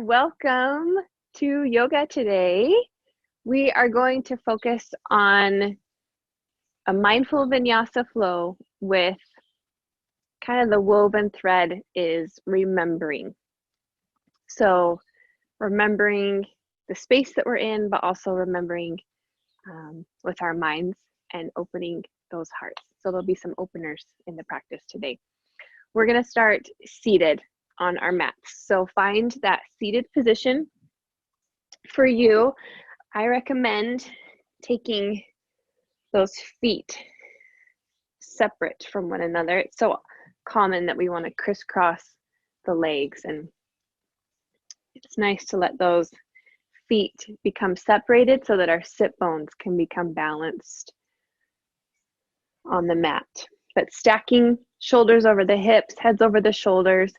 Welcome to yoga today. We are going to focus on a mindful vinyasa flow with kind of the woven thread is remembering. So remembering the space that we're in, but also remembering with our minds and opening those hearts. So there'll be some openers in the practice today. We're going to start seated on our mats. So find that seated position. For you, I recommend taking those feet separate from one another. It's so common that we want to crisscross the legs, and it's nice to let those feet become separated so that our sit bones can become balanced on the mat. But stacking shoulders over the hips, heads over the shoulders,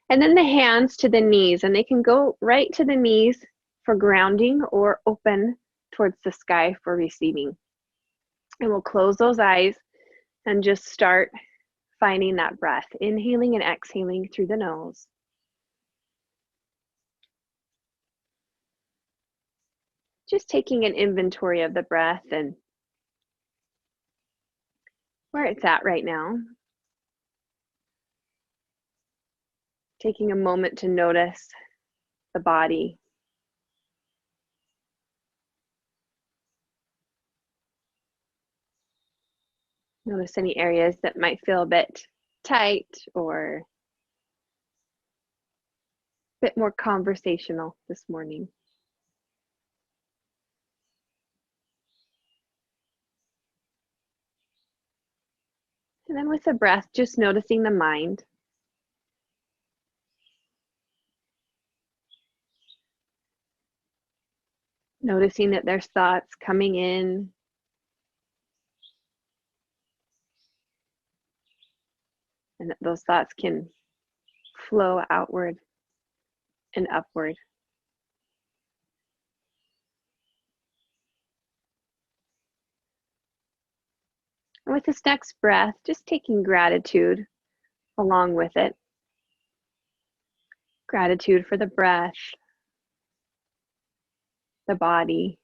and then the hands to the knees, and they can go right to the knees for grounding or open towards the sky for receiving. And we'll close those eyes and just start finding that breath, inhaling and exhaling through the nose. Just taking an inventory of the breath and where it's at right now. Taking a moment to notice the body. Notice any areas that might feel a bit tight or a bit more conversational this morning. And then with the breath, just noticing the mind. Noticing that there's thoughts coming in. And that those thoughts can flow outward and upward. And with this next breath, just taking gratitude along with it. Gratitude for the breath, the body,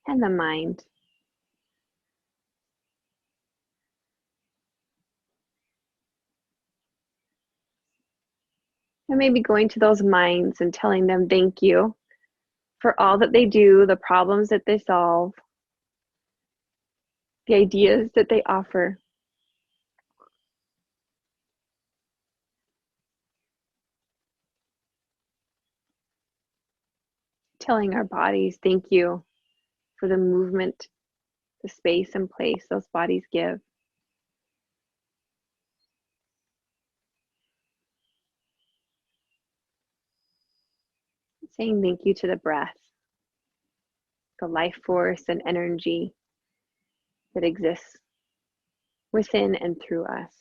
and the mind. And maybe going to those minds and telling them thank you for all that they do, the problems that they solve, the ideas that they offer. Telling our bodies thank you for the movement, the space and place those bodies give. Saying thank you to the breath, the life force and energy that exists within and through us.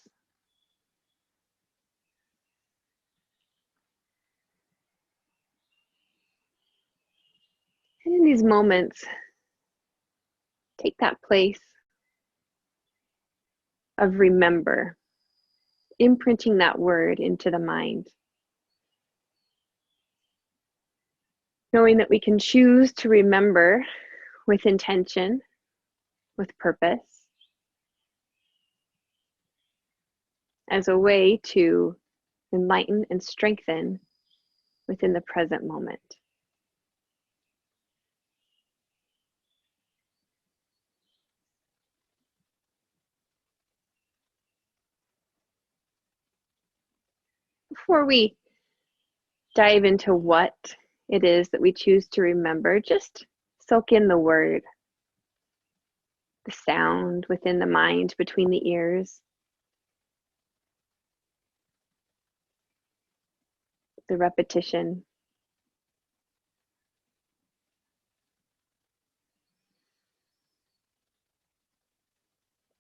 And in these moments, take that place of remember, imprinting that word into the mind. Knowing that we can choose to remember with intention, with purpose, as a way to enlighten and strengthen within the present moment. Before we dive into what it is that we choose to remember, just soak in the word, the sound within the mind between the ears, the repetition.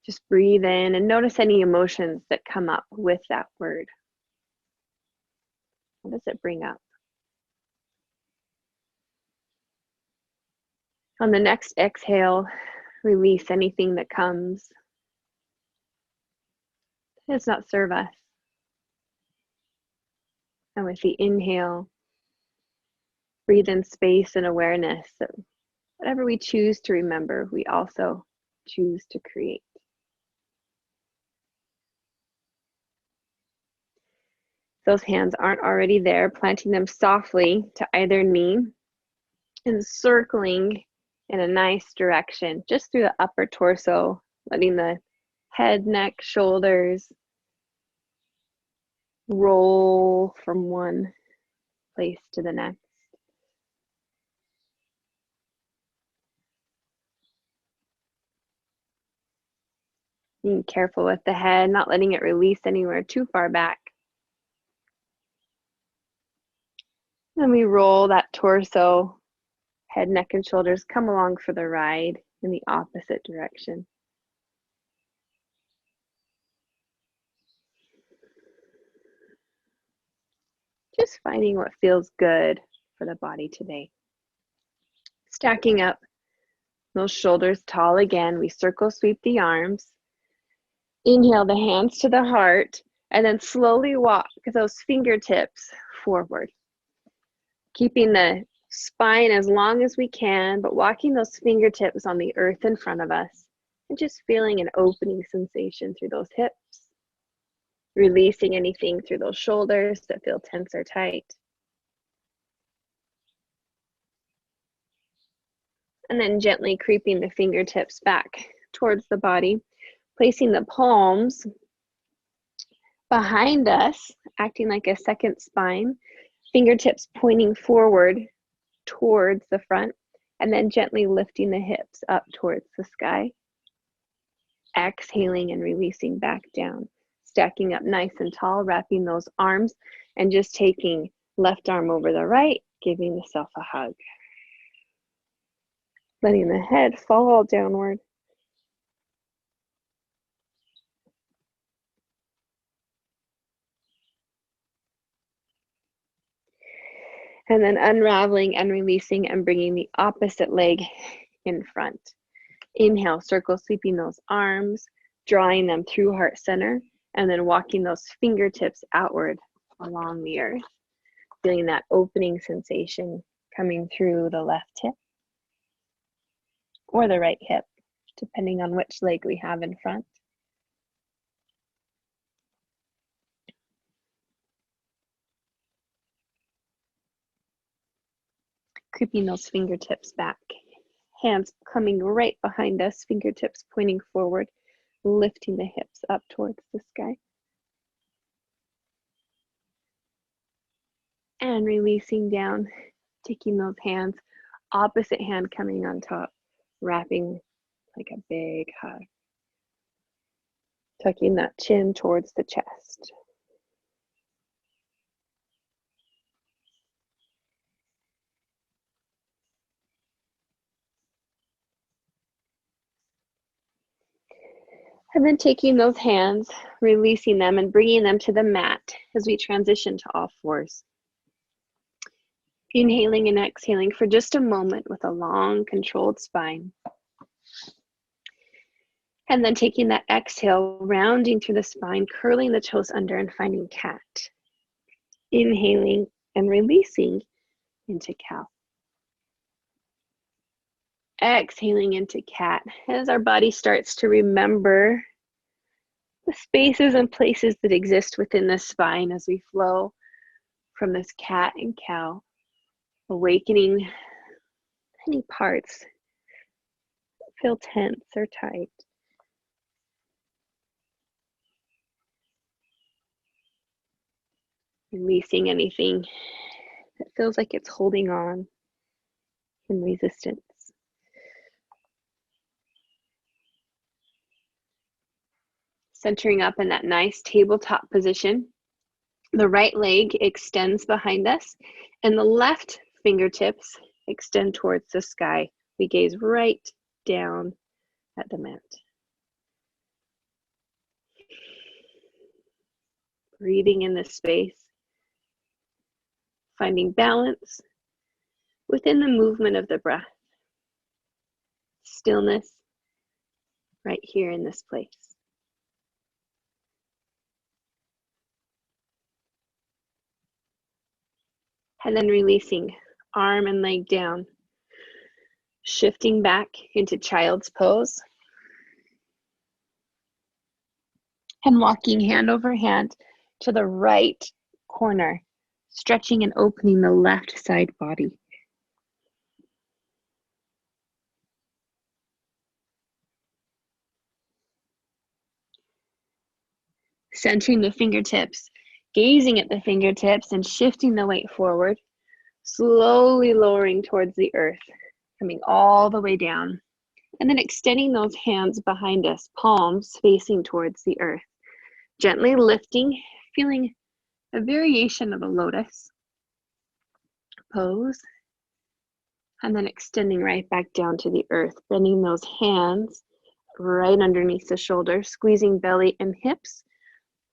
Just breathe in and notice any emotions that come up with that word. What does it bring up? On the next exhale, release anything that comes that does not serve us. And with the inhale, breathe in space and awareness that whatever we choose to remember, we also choose to create. Those hands aren't already there, planting them softly to either knee and circling in a nice direction, just through the upper torso, letting the head, neck, shoulders roll from one place to the next. Being careful with the head, not letting it release anywhere too far back. Then we roll that torso, head, neck, and shoulders come along for the ride in the opposite direction. Just finding what feels good for the body today. Stacking up those shoulders tall again, we circle sweep the arms. Inhale the hands to the heart, and then slowly walk those fingertips forward. Keeping the spine as long as we can, but walking those fingertips on the earth in front of us, and just feeling an opening sensation through those hips. Releasing anything through those shoulders that feel tense or tight. And then gently creeping the fingertips back towards the body, placing the palms behind us, acting like a second spine, fingertips pointing forward towards the front, and then gently lifting the hips up towards the sky. Exhaling and releasing back down, stacking up nice and tall, wrapping those arms, and just taking left arm over the right, giving the self a hug. Letting the head fall downward. And then unraveling and releasing and bringing the opposite leg in front. Inhale, circle sweeping those arms, drawing them through heart center, and then walking those fingertips outward along the earth. Feeling that opening sensation coming through the left hip or the right hip, depending on which leg we have in front. Creeping those fingertips back. Hands coming right behind us, fingertips pointing forward, lifting the hips up towards the sky. And releasing down, taking those hands, opposite hand coming on top, wrapping like a big hug. Tucking that chin towards the chest. And then taking those hands, releasing them and bringing them to the mat as we transition to all fours. Inhaling and exhaling for just a moment with a long, controlled spine. And then taking that exhale, rounding through the spine, curling the toes under and finding cat. Inhaling and releasing into cow. Exhaling into cat as our body starts to remember the spaces and places that exist within the spine as we flow from this cat and cow, awakening any parts that feel tense or tight. Releasing anything that feels like it's holding on in resistance. Centering up in that nice tabletop position. The right leg extends behind us and the left fingertips extend towards the sky. We gaze right down at the mat. Breathing in this space. Finding balance within the movement of the breath. Stillness right here in this place. And then releasing, arm and leg down. Shifting back into child's pose. And walking hand over hand to the right corner, stretching and opening the left side body. Centering the fingertips, gazing at the fingertips and shifting the weight forward, slowly lowering towards the earth, coming all the way down. And then extending those hands behind us, palms facing towards the earth. Gently lifting, feeling a variation of a lotus pose. And then extending right back down to the earth, bending those hands right underneath the shoulders, squeezing belly and hips,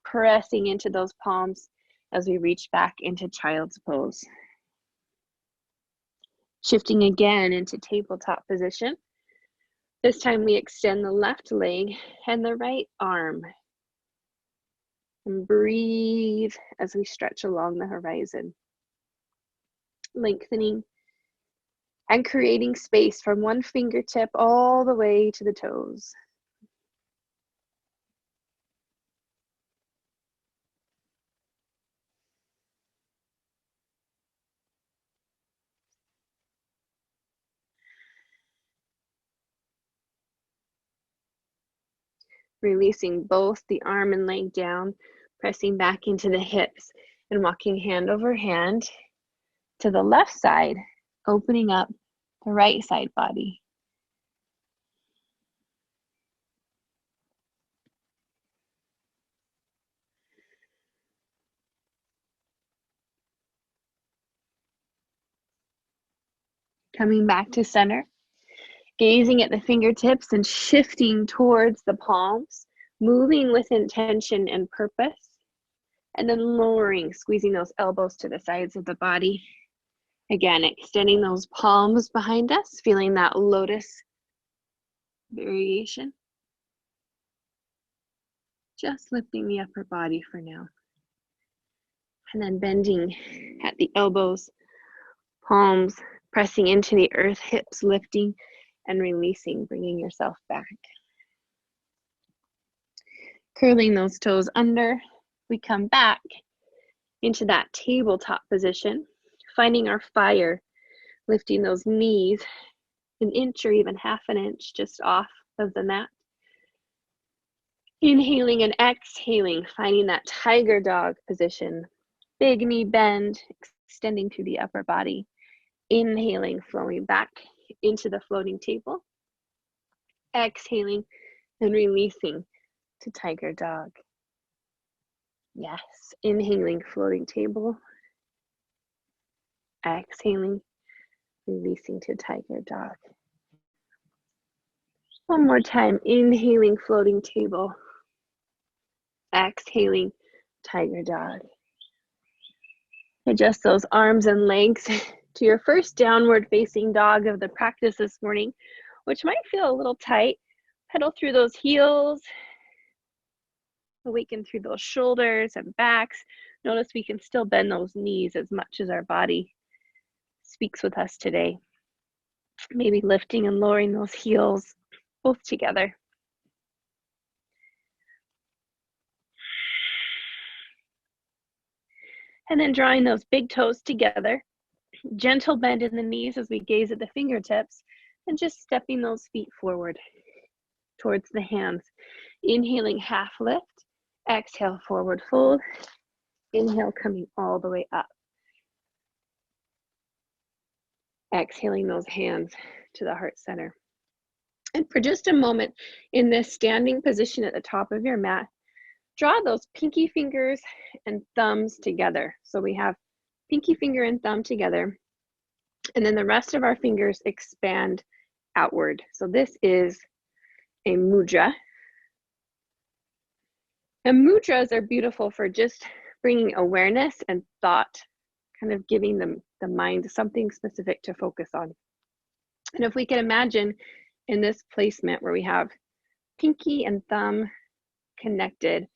pressing into those palms as we reach back into child's pose. Shifting again into tabletop position. This time we extend the left leg and the right arm. And breathe as we stretch along the horizon. Lengthening and creating space from one fingertip all the way to the toes. Releasing both the arm and leg down, pressing back into the hips and walking hand over hand to the left side, opening up the right side body. Coming back to center, gazing at the fingertips and shifting towards the palms, moving with intention and purpose, and then lowering, squeezing those elbows to the sides of the body. Again, extending those palms behind us, feeling that lotus variation. Just lifting the upper body for now. And then bending at the elbows, palms pressing into the earth, hips lifting and releasing, bringing yourself back. Curling those toes under, we come back into that tabletop position, finding our fire, lifting those knees an inch or even half an inch just off of the mat. Inhaling and exhaling, finding that tiger dog position. Big knee bend, extending through the upper body. Inhaling, flowing back into the floating table. Exhaling and releasing to tiger dog. Yes, inhaling, floating table. Exhaling, releasing to tiger dog. One more time, inhaling, floating table. Exhaling, tiger dog. Adjust those arms and legs to your first downward facing dog of the practice this morning, which might feel a little tight. Pedal through those heels. Awaken through those shoulders and backs. Notice we can still bend those knees as much as our body speaks with us today. Maybe lifting and lowering those heels both together. And then drawing those big toes together. Gentle bend in the knees as we gaze at the fingertips and just stepping those feet forward towards the hands. Inhaling, half lift. Exhale, forward fold. Inhale, coming all the way up. Exhaling those hands to the heart center. And for just a moment in this standing position at the top of your mat, draw those pinky fingers and thumbs together. So we have pinky finger and thumb together, and then the rest of our fingers expand outward. So this is a mudra. And mudras are beautiful for just bringing awareness and thought, kind of giving the mind something specific to focus on. And if we can imagine in this placement where we have pinky and thumb connected,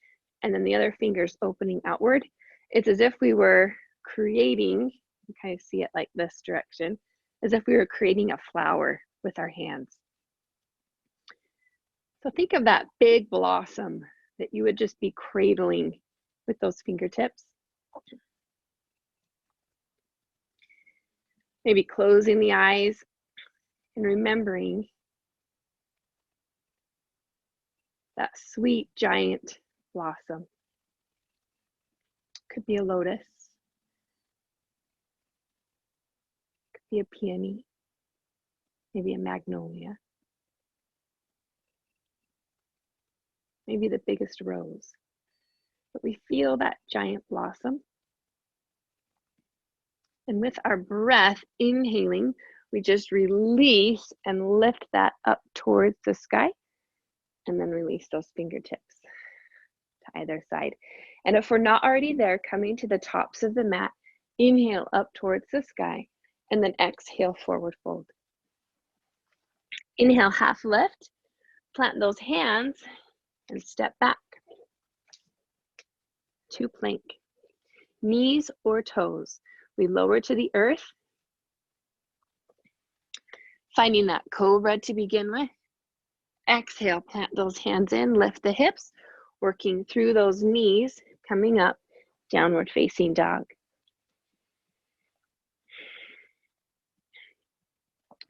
and then the other fingers opening outward, it's as if we were creating You kind of see it like this direction, as if we were creating a flower with our hands. So think of that big blossom that you would just be cradling with those fingertips. Maybe closing the eyes and remembering that sweet giant blossom. Could be a lotus, could be a peony, maybe a magnolia, maybe the biggest rose. But we feel that giant blossom. And with our breath, inhaling, we just release and lift that up towards the sky, and then release those fingertips to either side. And if we're not already there, coming to the tops of the mat, inhale up towards the sky, and then exhale, forward fold. Inhale, half lift, plant those hands, and step back to plank. Knees or toes, we lower to the earth, finding that cobra to begin with. Exhale, plant those hands in, lift the hips, working through those knees, coming up, downward facing dog.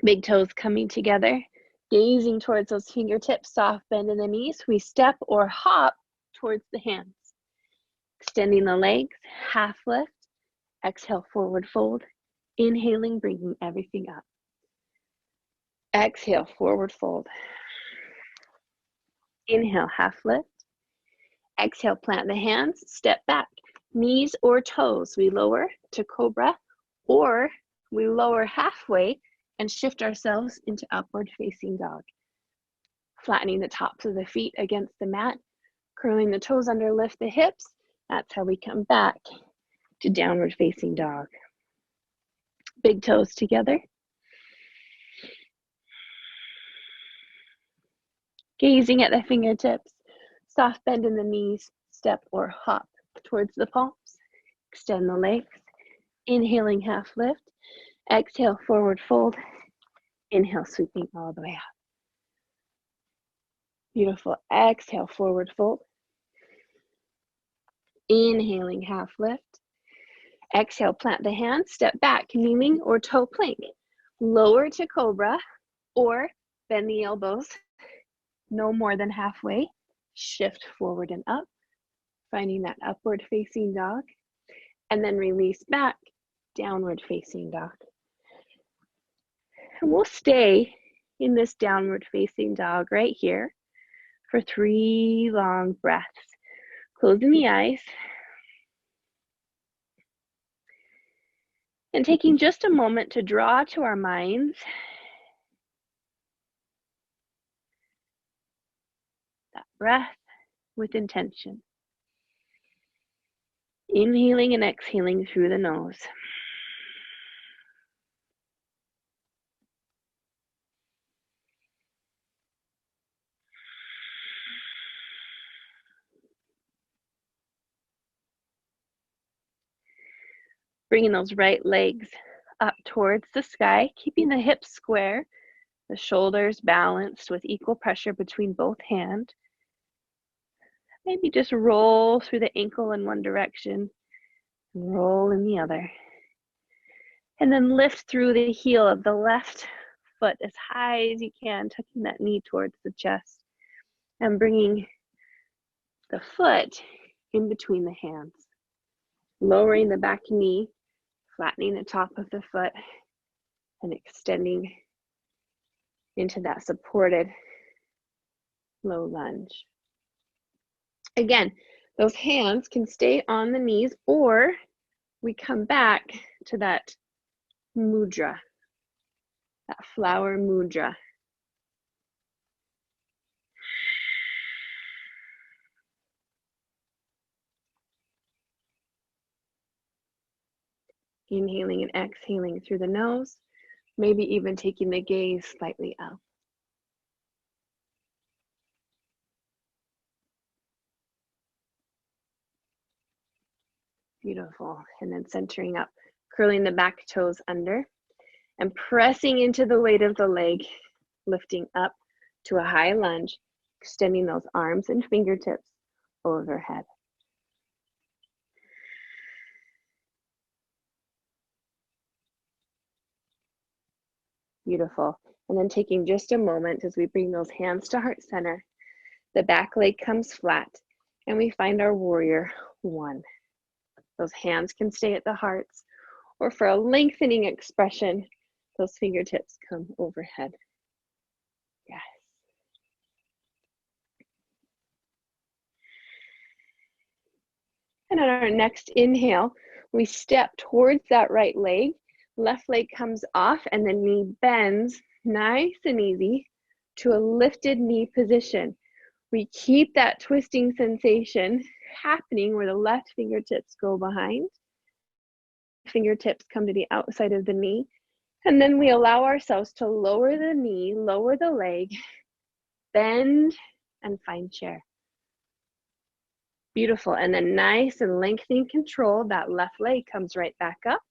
Big toes coming together, gazing towards those fingertips, soft bend in the knees. We step or hop towards the hands. Extending the legs, half lift, exhale, forward fold. Inhaling, bringing everything up. Exhale, forward fold. Inhale, half lift. Exhale, plant the hands, step back. Knees or toes, we lower to cobra, or we lower halfway and shift ourselves into upward facing dog. Flattening the tops of the feet against the mat, curling the toes under, lift the hips. That's how we come back to downward facing dog. Big toes together. Gazing at the fingertips, soft bend in the knees, step or hop towards the palms. Extend the legs. Inhaling, half lift. Exhale, forward fold. Inhale, sweeping all the way up. Beautiful. Exhale, forward fold. Inhaling, half lift. Exhale, plant the hands, step back, kneeling or toe plank. Lower to cobra or bend the elbows, no more than halfway. Shift forward and up, finding that upward facing dog. And then release back, downward facing dog. And we'll stay in this downward facing dog right here for 3 long breaths. Closing the eyes. And taking just a moment to draw to our minds that breath with intention. Inhaling and exhaling through the nose. Bringing those right legs up towards the sky, keeping the hips square, the shoulders balanced with equal pressure between both hands. Maybe just roll through the ankle in one direction, and roll in the other. And then lift through the heel of the left foot as high as you can, tucking that knee towards the chest and bringing the foot in between the hands. Lowering the back knee, flattening the top of the foot, and extending into that supported low lunge. Again, those hands can stay on the knees, or we come back to that mudra, that flower mudra. Inhaling and exhaling through the nose, maybe even taking the gaze slightly up. Beautiful. And then centering up, curling the back toes under and pressing into the weight of the leg, lifting up to a high lunge, extending those arms and fingertips overhead. Beautiful. And then taking just a moment as we bring those hands to heart center, the back leg comes flat, and we find our warrior one. Those hands can stay at the hearts, or for a lengthening expression, those fingertips come overhead. Yes. And on our next inhale, we step towards that right leg. Left leg comes off and the knee bends nice and easy to a lifted knee position. We keep that twisting sensation happening where the left fingertips go behind. Fingertips come to the outside of the knee. And then we allow ourselves to lower the knee, lower the leg, bend, and find chair. Beautiful. And then nice and lengthening control. That left leg comes right back up,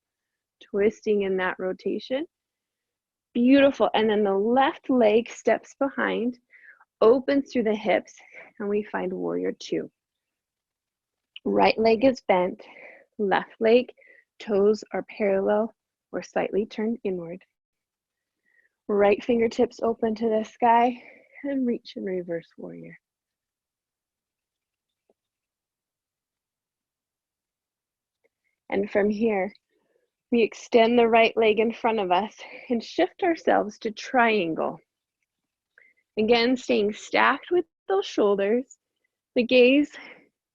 twisting in that rotation. Beautiful. And then the left leg steps behind, opens through the hips, and we find warrior two. Right leg is bent, left leg, toes are parallel or slightly turned inward. Right fingertips open to the sky and reach in reverse warrior. And from here, we extend the right leg in front of us and shift ourselves to triangle. Again, staying stacked with those shoulders, the gaze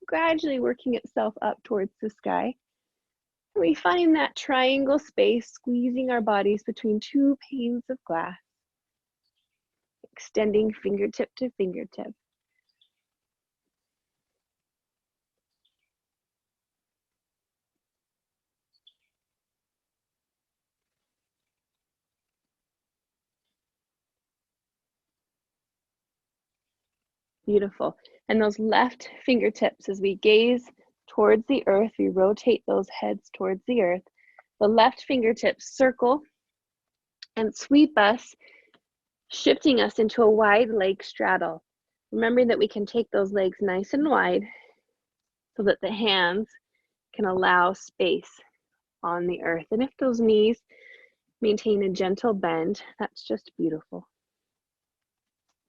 gradually working itself up towards the sky. We find that triangle space, squeezing our bodies between two panes of glass, extending fingertip to fingertip. Beautiful. And those left fingertips, as we gaze towards the earth, we rotate those heads towards the earth. The left fingertips circle and sweep us, shifting us into a wide leg straddle. Remembering that we can take those legs nice and wide so that the hands can allow space on the earth. And if those knees maintain a gentle bend, that's just beautiful.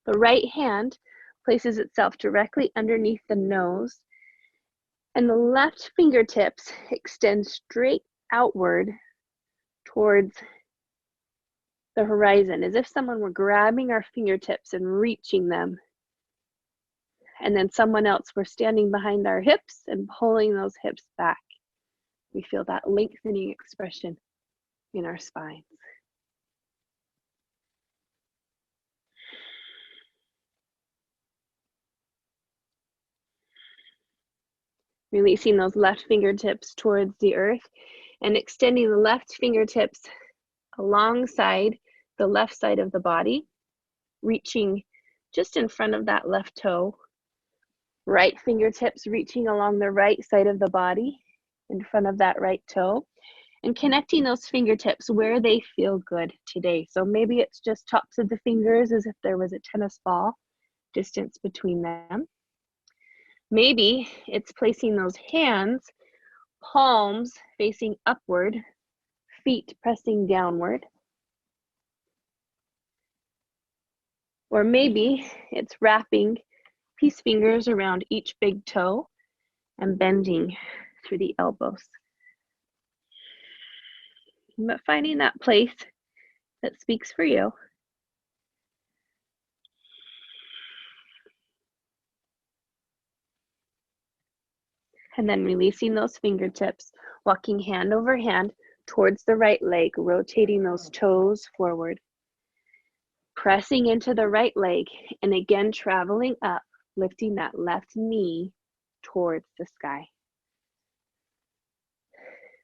The right hand places itself directly underneath the nose, and the left fingertips extend straight outward towards the horizon, as if someone were grabbing our fingertips and reaching them. And then someone else were standing behind our hips and pulling those hips back. We feel that lengthening expression in our spines. Releasing those left fingertips towards the earth and extending the left fingertips alongside the left side of the body, reaching just in front of that left toe. Right fingertips reaching along the right side of the body in front of that right toe, and connecting those fingertips where they feel good today. So maybe it's just tops of the fingers as if there was a tennis ball distance between them. Maybe it's placing those hands, palms facing upward, feet pressing downward. Or maybe it's wrapping peace fingers around each big toe and bending through the elbows. But finding that place that speaks for you. And then releasing those fingertips, walking hand over hand towards the right leg, rotating those toes forward. Pressing into the right leg, and again traveling up, lifting that left knee towards the sky.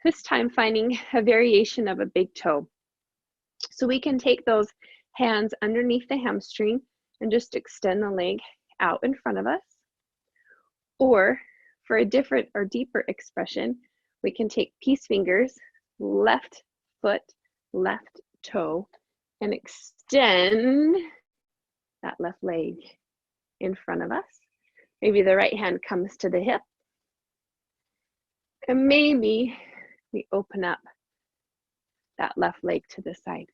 This time finding a variation of a big toe. So we can take those hands underneath the hamstring and just extend the leg out in front of us. Or for a different or deeper expression, we can take peace fingers, left foot, left toe, and extend that left leg in front of us. Maybe the right hand comes to the hip. And maybe we open up that left leg to the side.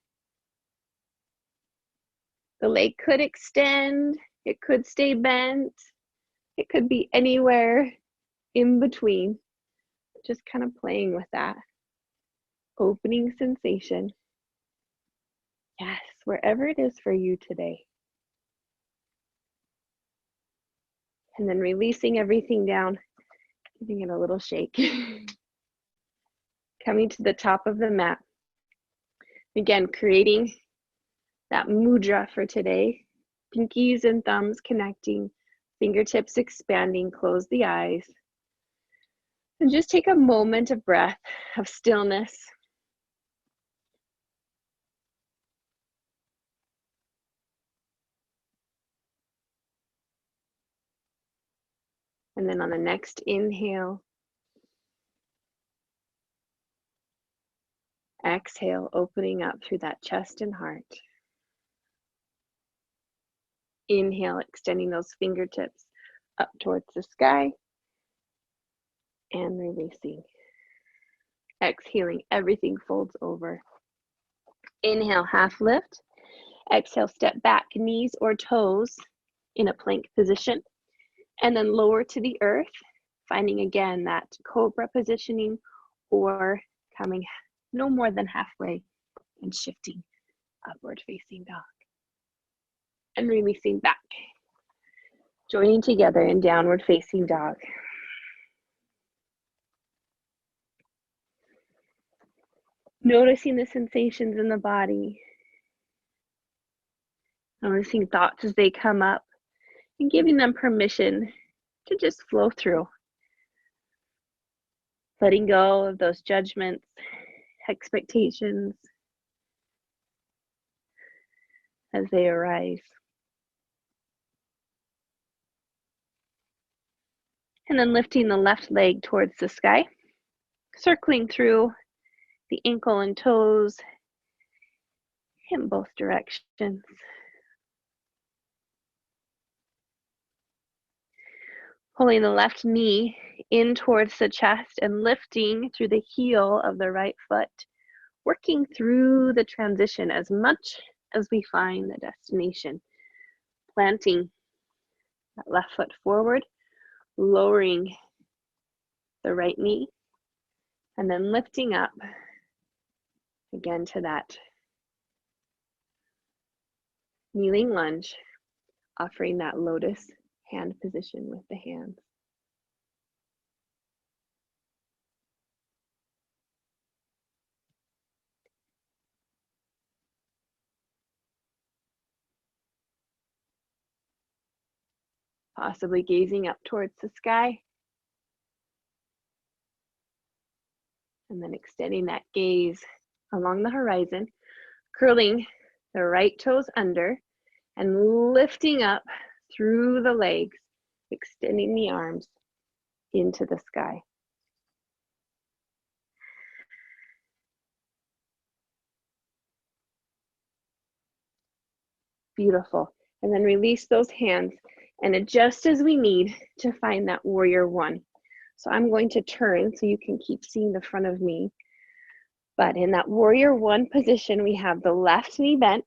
The leg could extend, it could stay bent, it could be anywhere in between. Just kind of playing with that opening sensation. Yes, wherever it is for you today. And then releasing everything down, giving it a little shake. Coming to the top of the mat. Again, creating that mudra for today. Pinkies and thumbs connecting, fingertips expanding, close the eyes. And just take a moment of breath, of stillness. And then on the next inhale, exhale, opening up through that chest and heart. Inhale, extending those fingertips up towards the sky and releasing. Exhaling, everything folds over. Inhale, half lift. Exhale, step back, knees or toes in a plank position. And then lower to the earth, finding again that cobra positioning or coming no more than halfway and shifting upward facing dog. And releasing back. Joining together in downward facing dog. Noticing the sensations in the body. Noticing thoughts as they come up and giving them permission to just flow through. Letting go of those judgments, expectations as they arise. And then lifting the left leg towards the sky, circling through the ankle and toes in both directions. Pulling the left knee in towards the chest and lifting through the heel of the right foot, working through the transition as much as we find the destination. Planting that left foot forward, lowering the right knee, and then lifting up again to that kneeling lunge, offering that lotus hand position with the hands. Possibly gazing up towards the sky. And then extending that gaze along the horizon, curling the right toes under and lifting up through the legs, extending the arms into the sky. Beautiful. And then release those hands and adjust as we need to find that warrior one. So I'm going to turn so you can keep seeing the front of me. But in that warrior one position, we have the left knee bent.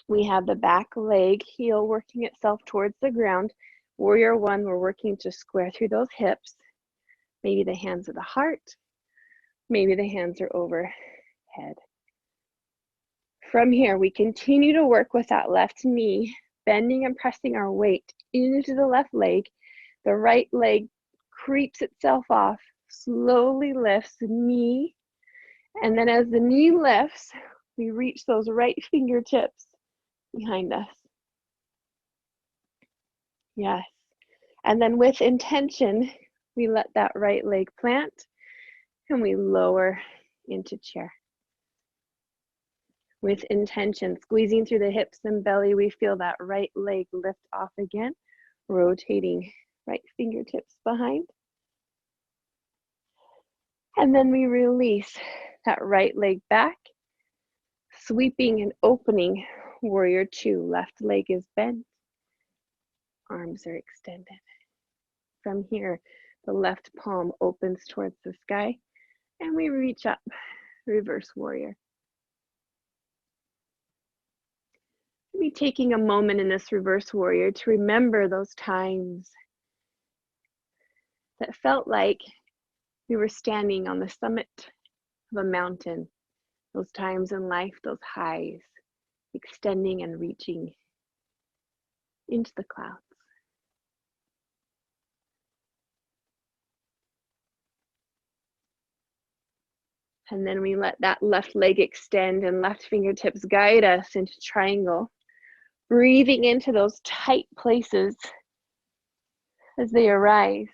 We have the back leg heel working itself towards the ground. Warrior one, we're working to square through those hips. Maybe the hands at the heart. Maybe the hands are overhead. From here, we continue to work with that left knee, bending and pressing our weight into the left leg. The right leg creeps itself off, slowly lifts the knee. And then as the knee lifts, we reach those right fingertips behind us. Yes. And then with intention, we let that right leg plant and we lower into chair. With intention, squeezing through the hips and belly, we feel that right leg lift off again, rotating right fingertips behind. And then we release that right leg back, sweeping and opening warrior two. Left leg is bent, arms are extended. From here, the left palm opens towards the sky, and we reach up, reverse warrior. Maybe taking a moment in this reverse warrior to remember those times that felt like we were standing on the summit of a mountain, those times in life, those highs, extending and reaching into the clouds. And then we let that left leg extend and left fingertips guide us into triangle, breathing into those tight places as they arise.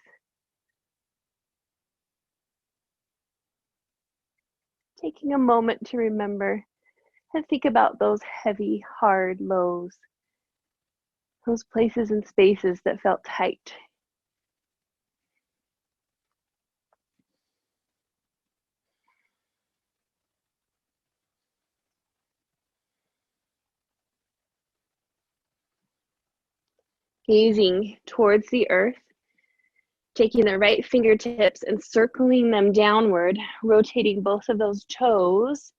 Taking a moment to remember and think about those heavy, hard lows, those places and spaces that felt tight. Gazing towards the earth, taking the right fingertips and circling them downward, rotating both of those toes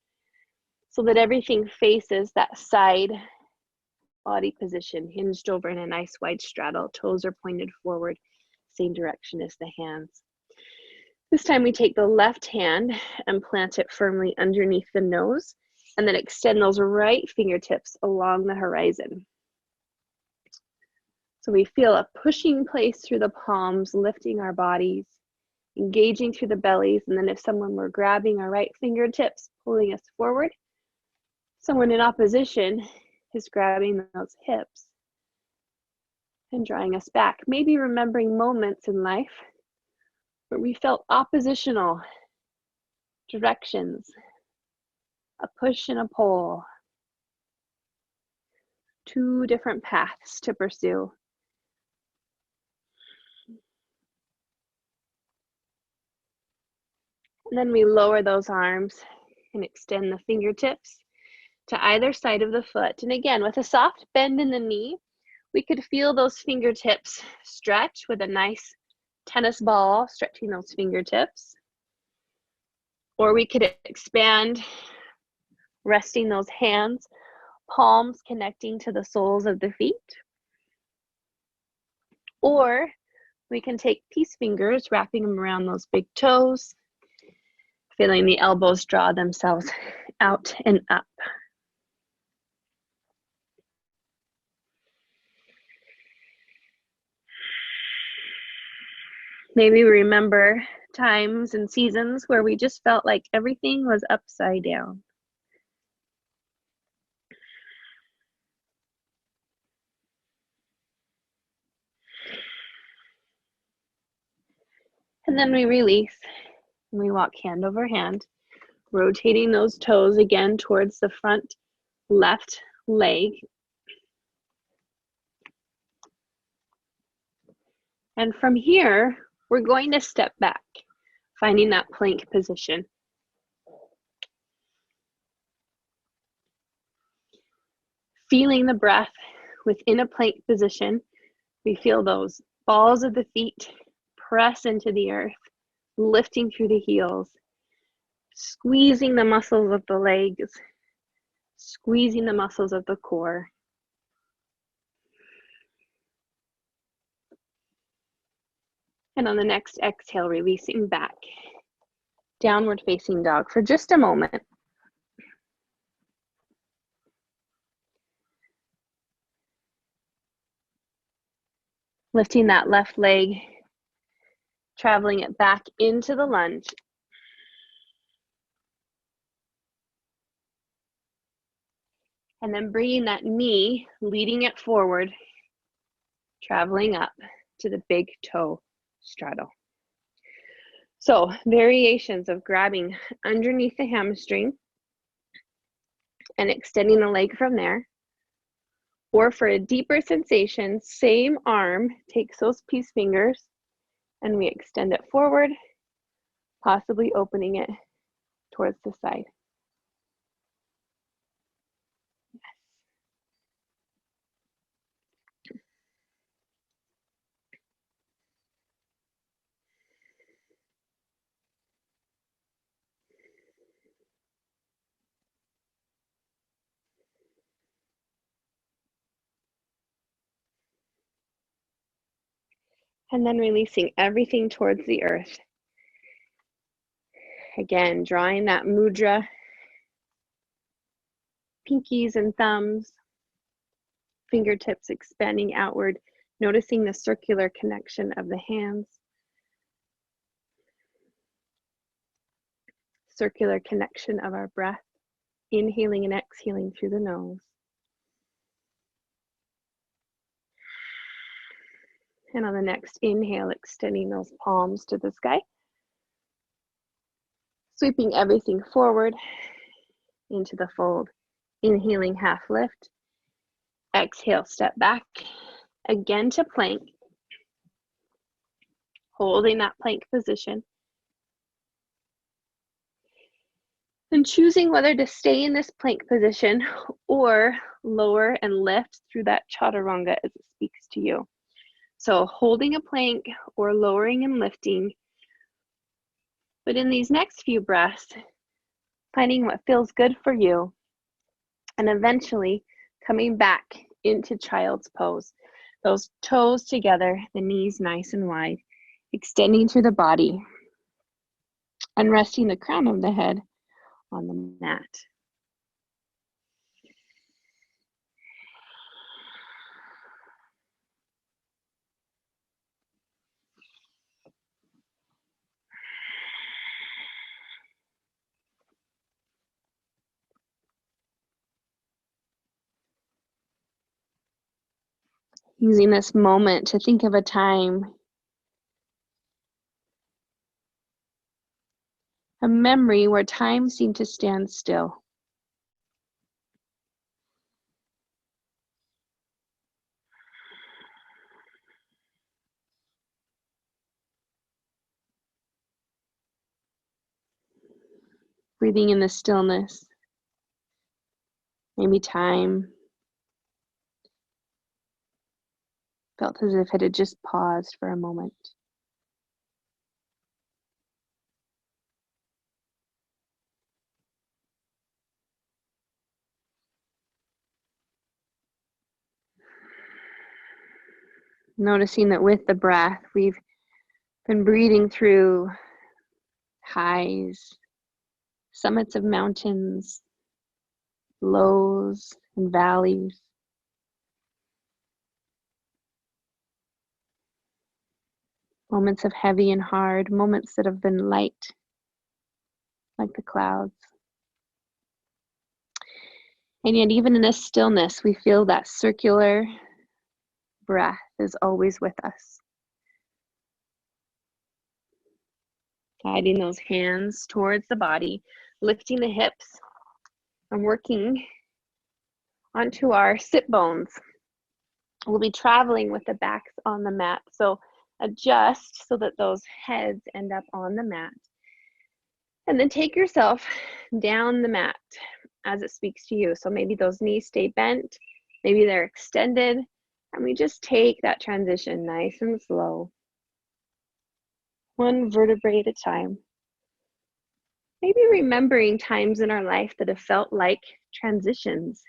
so that everything faces that side body position, hinged over in a nice wide straddle. Toes are pointed forward, same direction as the hands. This time we take the left hand and plant it firmly underneath the nose, and then extend those right fingertips along the horizon. So we feel a pushing place through the palms, lifting our bodies, engaging through the bellies, and then if someone were grabbing our right fingertips, pulling us forward, someone in opposition is grabbing those hips and drawing us back. Maybe remembering moments in life where we felt oppositional directions, a push and a pull, two different paths to pursue. And then we lower those arms and extend the fingertips to either side of the foot. And again, with a soft bend in the knee, we could feel those fingertips stretch with a nice tennis ball, stretching those fingertips. Or we could expand, resting those hands, palms connecting to the soles of the feet. Or we can take peace fingers, wrapping them around those big toes, feeling the elbows draw themselves out and up. Maybe remember times and seasons where we just felt like everything was upside down. And then we release, and we walk hand over hand, rotating those toes again towards the front left leg. And from here, we're going to step back, finding that plank position. Feeling the breath within a plank position, we feel those balls of the feet press into the earth, lifting through the heels, squeezing the muscles of the legs, squeezing the muscles of the core. And on the next exhale, releasing back, downward facing dog for just a moment. Lifting that left leg, traveling it back into the lunge. And then bringing that knee, leading it forward, traveling up to the big toe straddle. So variations of grabbing underneath the hamstring and extending the leg from there. Or for a deeper sensation, same arm takes those peace fingers and we extend it forward, possibly opening it towards the side. And then releasing everything towards the earth. Again, drawing that mudra, pinkies and thumbs, fingertips expanding outward, noticing the circular connection of the hands, circular connection of our breath, inhaling and exhaling through the nose. And on the next inhale, extending those palms to the sky, sweeping everything forward into the fold. Inhaling, half lift. Exhale, step back again to plank, holding that plank position. And choosing whether to stay in this plank position or lower and lift through that chaturanga as it speaks to you. So holding a plank or lowering and lifting. But in these next few breaths, finding what feels good for you, and eventually coming back into child's pose. Those toes together, the knees nice and wide, extending through the body, and resting the crown of the head on the mat. Using this moment to think of a time, a memory where time seemed to stand still. Breathing in the stillness. Maybe time felt as if it had just paused for a moment. Noticing that with the breath, we've been breathing through highs, summits of mountains, lows and valleys. Moments of heavy and hard, moments that have been light, like the clouds. And yet even in this stillness, we feel that circular breath is always with us. Guiding those hands towards the body, lifting the hips, and working onto our sit bones. We'll be traveling with the backs on the mat. So adjust so that those heads end up on the mat. And then take yourself down the mat as it speaks to you. So maybe those knees stay bent, maybe they're extended, and we just take that transition nice and slow. One vertebrae at a time. Maybe remembering times in our life that have felt like transitions,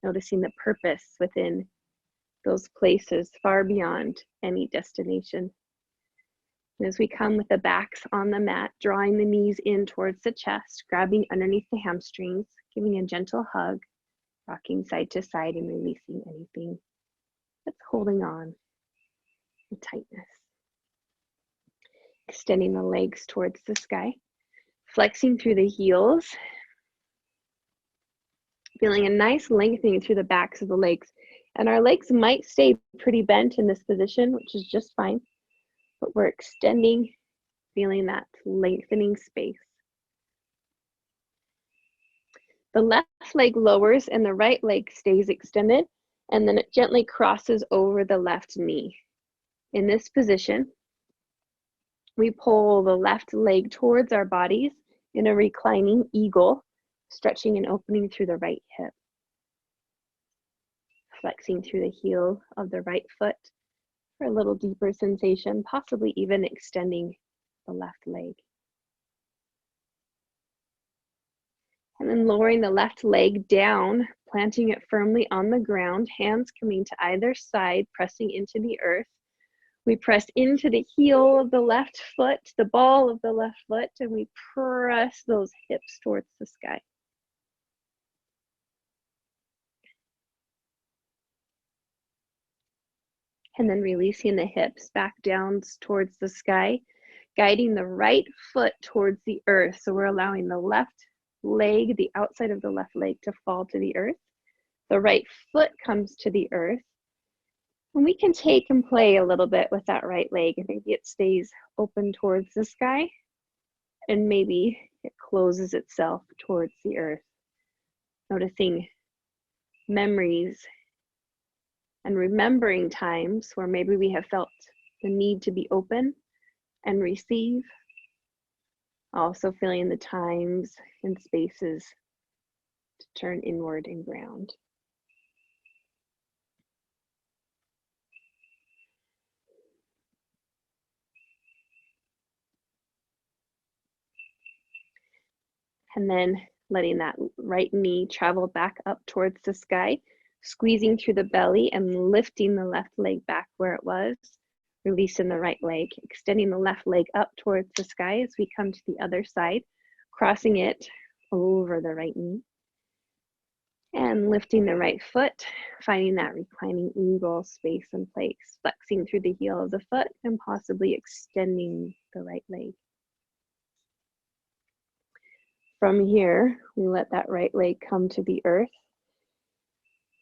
noticing the purpose within those places far beyond any destination. And as we come with the backs on the mat, drawing the knees in towards the chest, grabbing underneath the hamstrings, giving a gentle hug, rocking side to side and releasing anything that's holding on, the tightness. Extending the legs towards the sky, flexing through the heels, feeling a nice lengthening through the backs of the legs. And our legs might stay pretty bent in this position, which is just fine, but we're extending, feeling that lengthening space. The left leg lowers and the right leg stays extended, and then it gently crosses over the left knee. In this position, We pull the left leg towards our bodies in a reclining eagle, stretching and opening through the right hip. Flexing through the heel of the right foot for a little deeper sensation, possibly even extending the left leg. And then lowering the left leg down, planting it firmly on the ground, hands coming to either side, pressing into the earth. We press into the heel of the left foot, the ball of the left foot, and we press those hips towards the sky. And then releasing the hips back down towards the sky, guiding the right foot towards the earth. So we're allowing the left leg, the outside of the left leg, to fall to the earth. The right foot comes to the earth. And we can take and play a little bit with that right leg. Maybe it stays open towards the sky, and maybe it closes itself towards the earth. Noticing memories and remembering times where maybe we have felt the need to be open and receive. Also feeling the times and spaces to turn inward and ground. And then letting that right knee travel back up towards the sky, squeezing through the belly and lifting the left leg back where it was, releasing the right leg, extending the left leg up towards the sky as we come to the other side, crossing it over the right knee, and lifting the right foot, finding that reclining eagle space and place, flexing through the heel of the foot and possibly extending the right leg. From here, we let that right leg come to the earth,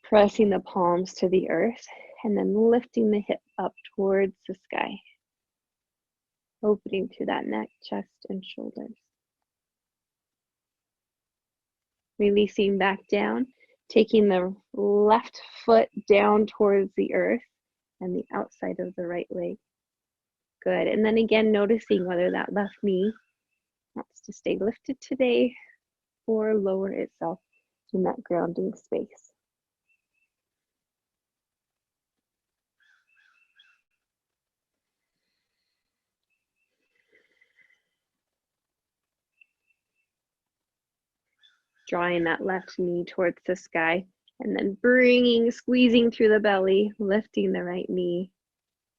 pressing the palms to the earth, and then lifting the hip up towards the sky, opening through that neck, chest, and shoulders. Releasing back down, taking the left foot down towards the earth and the outside of the right leg. Good. And then again, noticing whether that left knee wants to stay lifted today or lower itself in that grounding space. Drawing that left knee towards the sky and then squeezing through the belly, lifting the right knee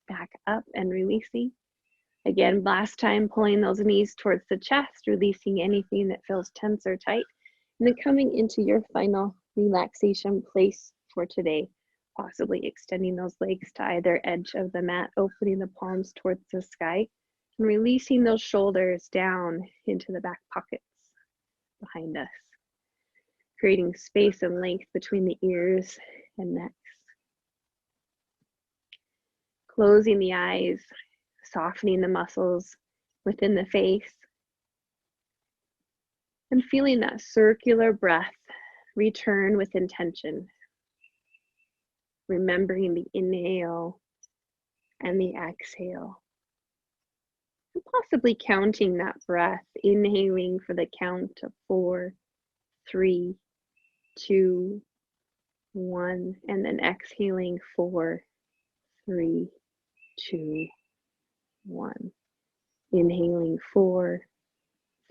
back up and releasing. Again, last time, pulling those knees towards the chest, releasing anything that feels tense or tight, and then coming into your final relaxation place for today, possibly extending those legs to either edge of the mat, opening the palms towards the sky, and releasing those shoulders down into the back pockets behind us, creating space and length between the ears and necks. Closing the eyes, softening the muscles within the face, and feeling that circular breath return with intention, remembering the inhale and the exhale, and possibly counting that breath, inhaling for the count of 4, 3, 2, 1, and then exhaling 4, 3, 2, 1. Inhaling 4,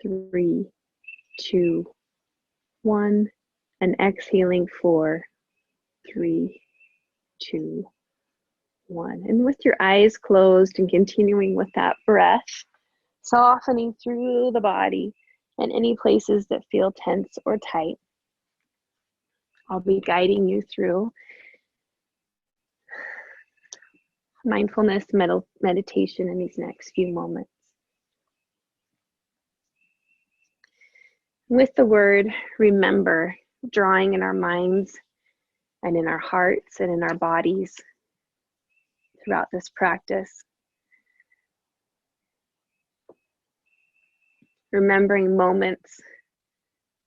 3, 2, 1, and exhaling 4, 3, 2, 1. And with your eyes closed and continuing with that breath, softening through the body and any places that feel tense or tight, I'll be guiding you through mindfulness meditation in these next few moments. With the word remember drawing in our minds and in our hearts and in our bodies throughout this practice, remembering moments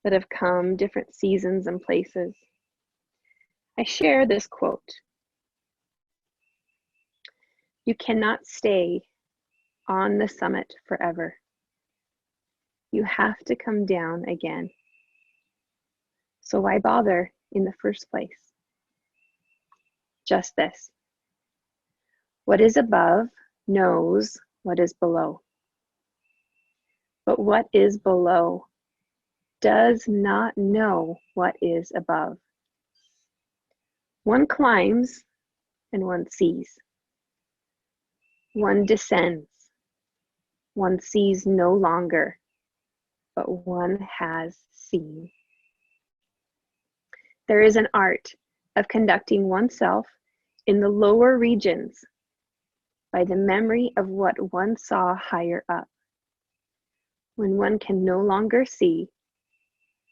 that have come, different seasons and places, I share this quote: "You cannot stay on the summit forever. You have to come down again. So why bother in the first place? Just this. What is above knows what is below. But what is below does not know what is above. One climbs and one sees. One descends. One sees no longer, but one has seen. There is an art of conducting oneself in the lower regions by the memory of what one saw higher up. When one can no longer see,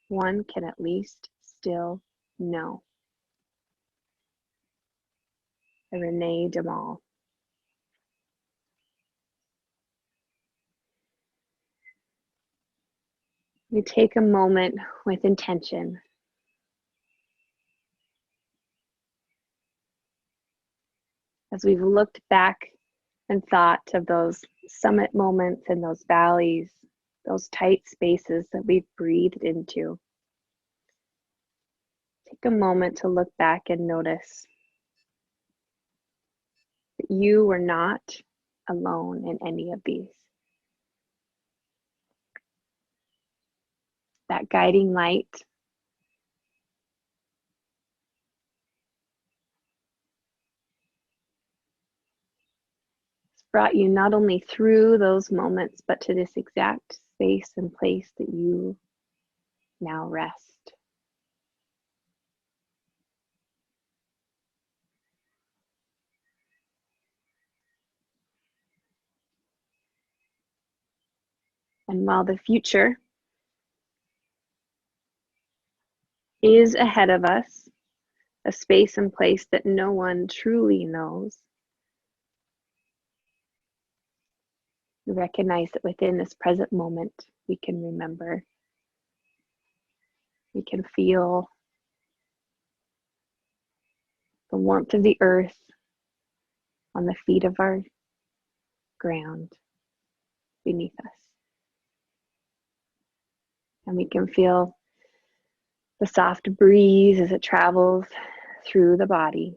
one can at least still know. Renee DeMaul. We take a moment with intention. As we've looked back and thought of those summit moments and those valleys, those tight spaces that we've breathed into. Take a moment to look back and notice that you were not alone in any of these. That guiding light brought you not only through those moments, but to this exact space and place that you now rest. And while the future is ahead of us, a space and place that no one truly knows, we recognize that within this present moment, we can remember, we can feel the warmth of the earth on the feet of our ground beneath us. And we can feel the soft breeze as it travels through the body.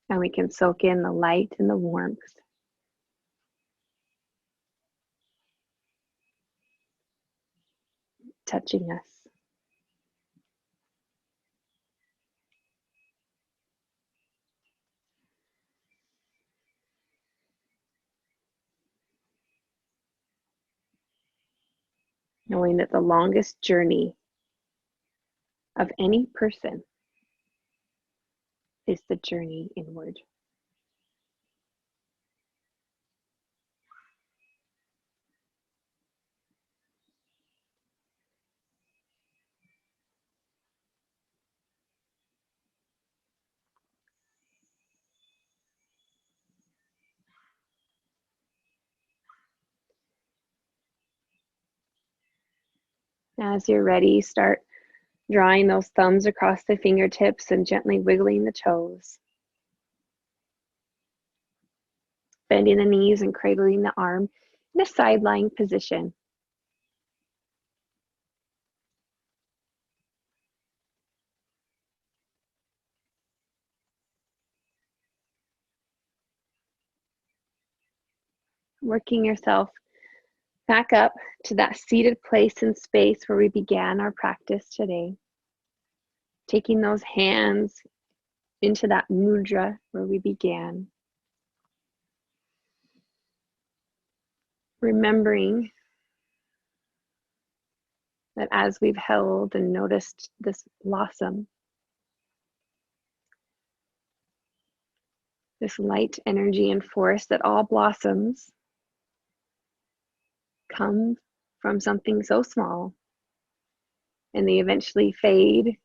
And we can soak in the light and the warmth. Touching us. Knowing that the longest journey of any person is the journey inward. As you're ready, start drawing those thumbs across the fingertips and gently wiggling the toes. Bending the knees and cradling the arm in a side lying position. Working yourself back up to that seated place and space where we began our practice today. Taking those hands into that mudra where we began. Remembering that as we've held and noticed this blossom, this light energy and force, that all blossoms come from something so small and they eventually fade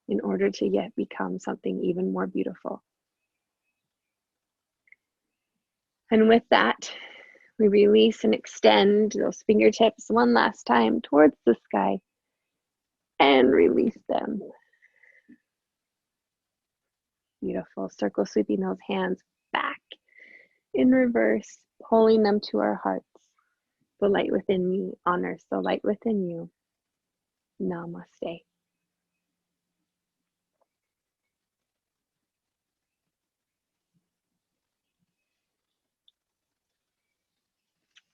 in order to yet become something even more beautiful. And with that, we release and extend those fingertips one last time towards the sky and release them. Beautiful. Circle sweeping those hands back in reverse, pulling them to our hearts. The light within me honors the light within you. Namaste.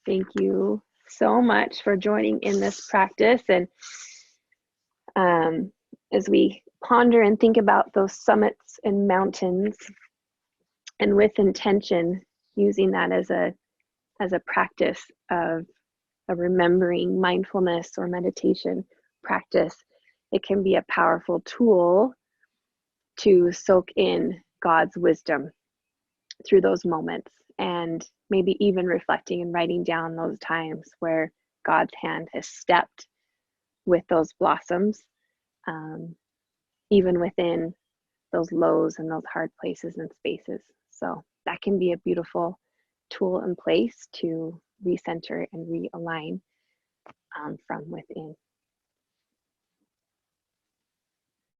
Thank you so much for joining in this practice. And as we ponder and think about those summits and mountains, and with intention, using that as a practice of a remembering mindfulness or meditation practice, it can be a powerful tool to soak in God's wisdom through those moments, and maybe even reflecting and writing down those times where God's hand has stepped with those blossoms, even within those lows and those hard places and spaces. So that can be a beautiful tool and place to recenter and realign from within.